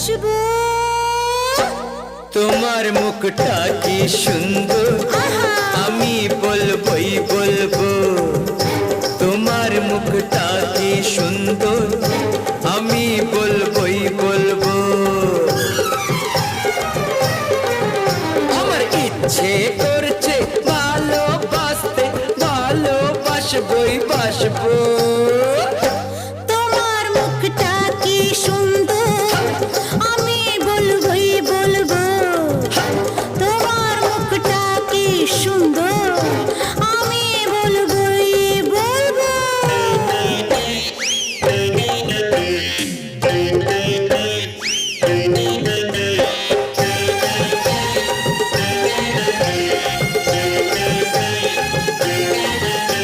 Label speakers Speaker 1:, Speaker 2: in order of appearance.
Speaker 1: বাসবো।
Speaker 2: তোমার মুখটা কি সুন্দর, আমি বলবই বলবো। তোমার মুখটা কি সুন্দর, আমি বলবই বলবো। আমার ইচ্ছে করছে ভালোবাসতে, ভালোবাসবই বাসবো।